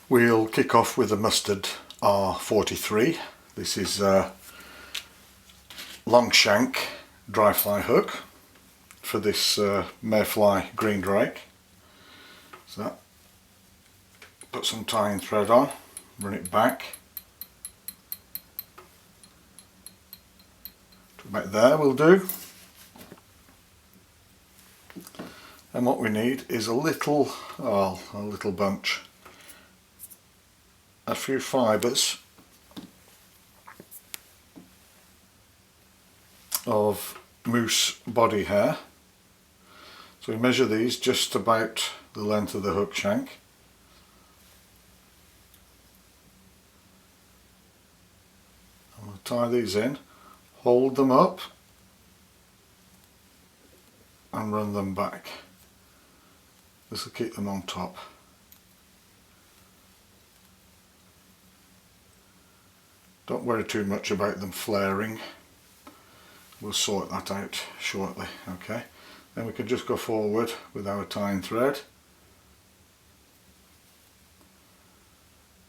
We'll kick off with a mustard R43. This is a long shank dry fly hook for this mayfly green drake. So put some tying thread on, run it back. About there will do. And what we need is a little bunch, a few fibres of moose body hair. So we measure these just about the length of the hook shank. And we'll tie these in, hold them up and run them back. This will keep them on top. Don't worry too much about them flaring. We'll sort that out shortly. Okay, then we can just go forward with our tying thread.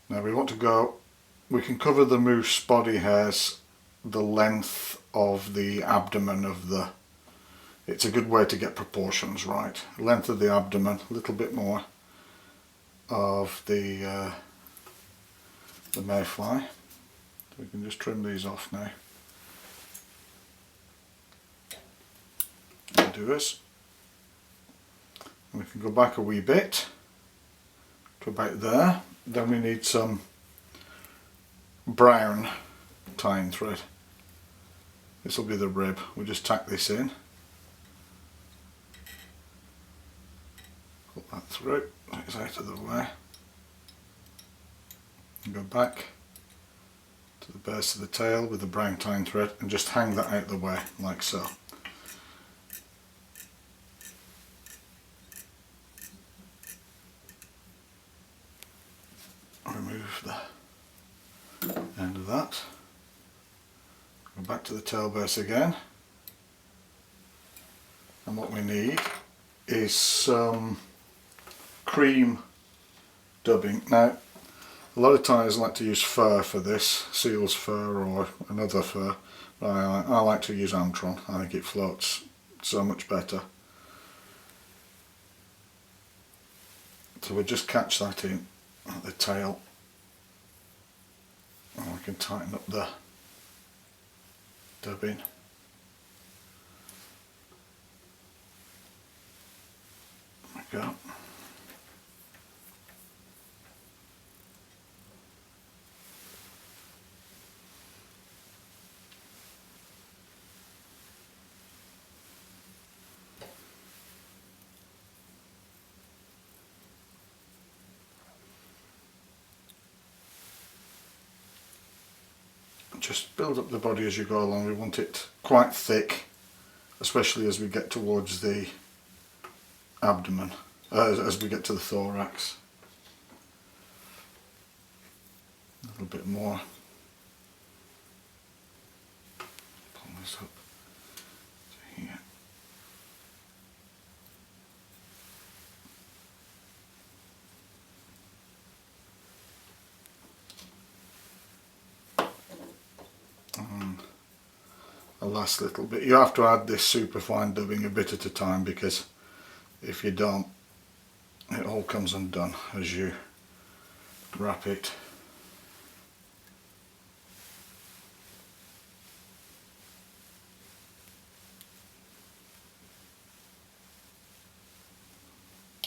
Now we can cover the moose body hairs the length of the abdomen of the, it's a good way to get proportions right. Length of the abdomen, a little bit more of the mayfly. So we can just trim these off now. And do this. And we can go back a wee bit to about there. Then we need some brown tying thread. This will be the rib. We just tack this in. Put that through, it's out of the way. And go back to the base of the tail with the brown tying thread and just hang that out the way, like so. Remove the end of that. Go back to the tail base again. And what we need is some cream dubbing. Now, a lot of tyers like to use fur for this, seal's fur or another fur, but I like to use Antron. I think it floats so much better. So we'll just catch that in at the tail, and we can tighten up the dubbing. There we go. Just build up the body as you go along. We want it quite thick, especially as we get towards the abdomen, as we get to the thorax. A little bit more. Pull this up to here. A last little bit. You have to add this super fine dubbing a bit at a time, because if you don't, it all comes undone as you wrap it.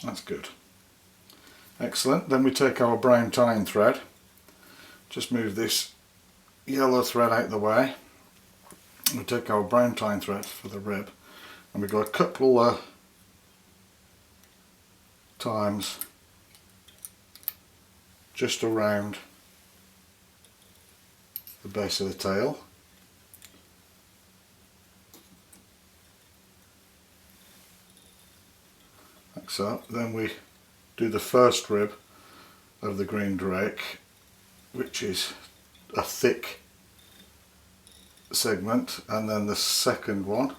That's good. Excellent. Then we take our brown tying thread, just move this yellow thread out the way. We take our brown tying thread for the rib, and we go a couple of times just around the base of the tail. Like so. Then we do the first rib of the green drake, which is a thick segment, and then the second one,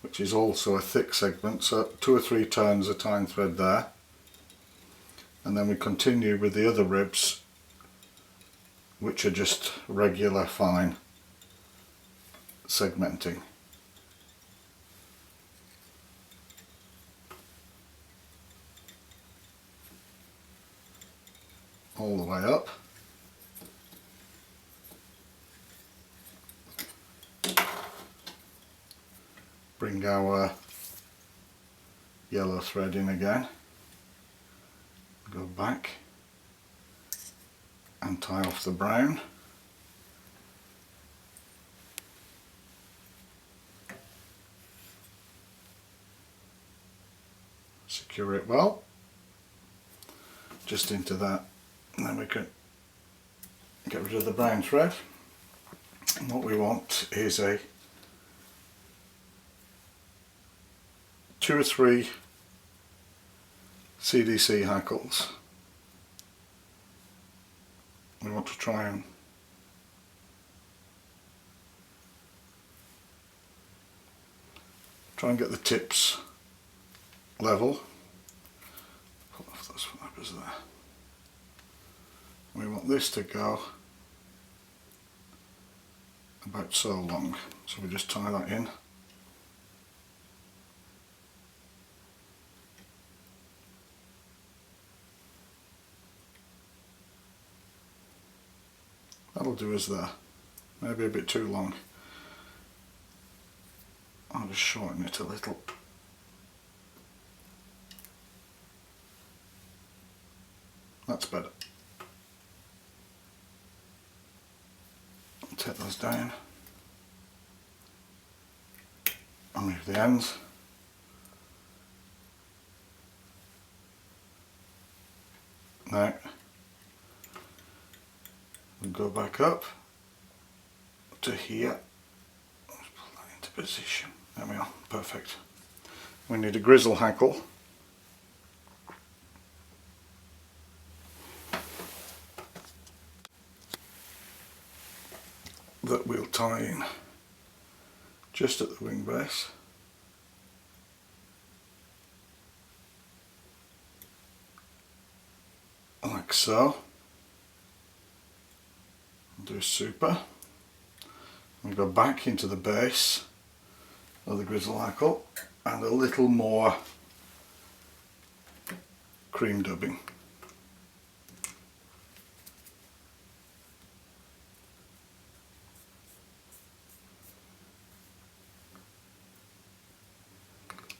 which is also a thick segment, so 2 or 3 turns of tying thread there. and then we continue with the other ribs, which are just regular fine segmenting. All the way up. Bring our yellow thread in again, go back and tie off the brown. Secure it well, just into that, and then we can get rid of the brown thread. And what we want is a 2 or 3 CDC hackles. We want to try and get the tips level. Pull off those fibres there. We want this to go about so long, so we just tie that in. That'll do us there. Maybe a bit too long. I'll just shorten it a little. That's better. Take those down and move the ends. Now we'll go back up to here. Let's pull that into position. There we are, perfect. We need a grizzle hackle. That we'll tie in just at the wing base. Like so. Do a super. And go back into the base of the grizzle hackle and a little more cream dubbing.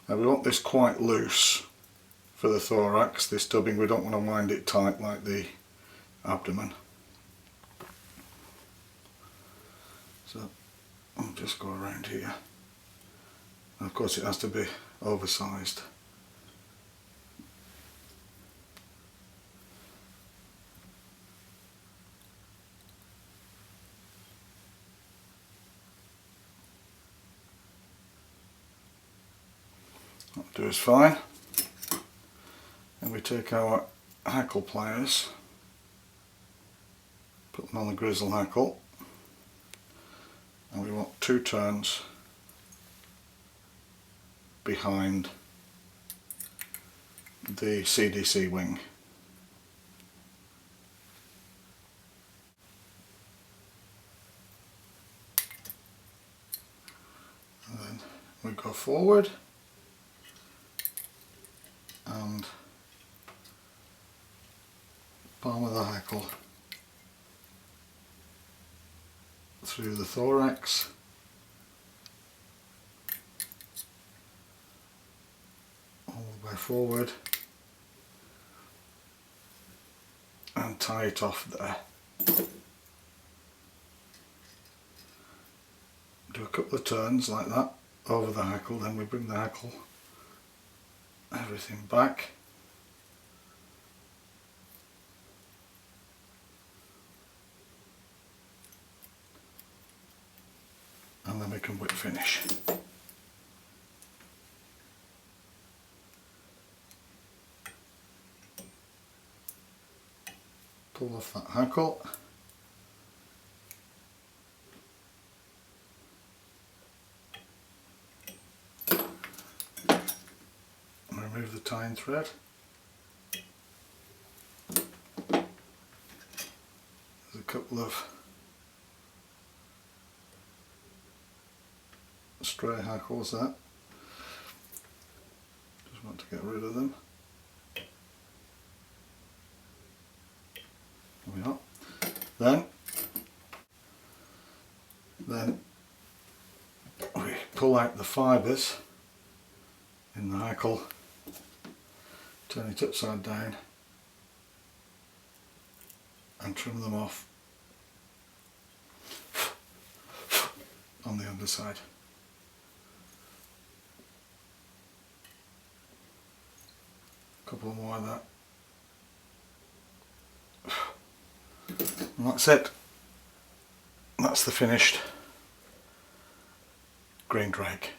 Now we want this quite loose for the thorax, this dubbing. We don't want to wind it tight like the abdomen. So I'll just go around here. And of course it has to be oversized. That'll do us fine. And we take our hackle pliers, put them on the grizzle hackle, and we want 2 turns behind the CDC wing. And then we go forward and palm of the hackle through the thorax, all the way forward, and tie it off there. Do a couple of turns like that over the hackle, then we bring the hackle, everything back. And then we can whip finish. Pull off that hackle. Remove the tying thread. couple of stray hackles there. Just want to get rid of them. There we are. Then we pull out the fibres in the hackle, turn it upside down and trim them off on the underside. A couple more of that. And that's it. That's the finished green drake.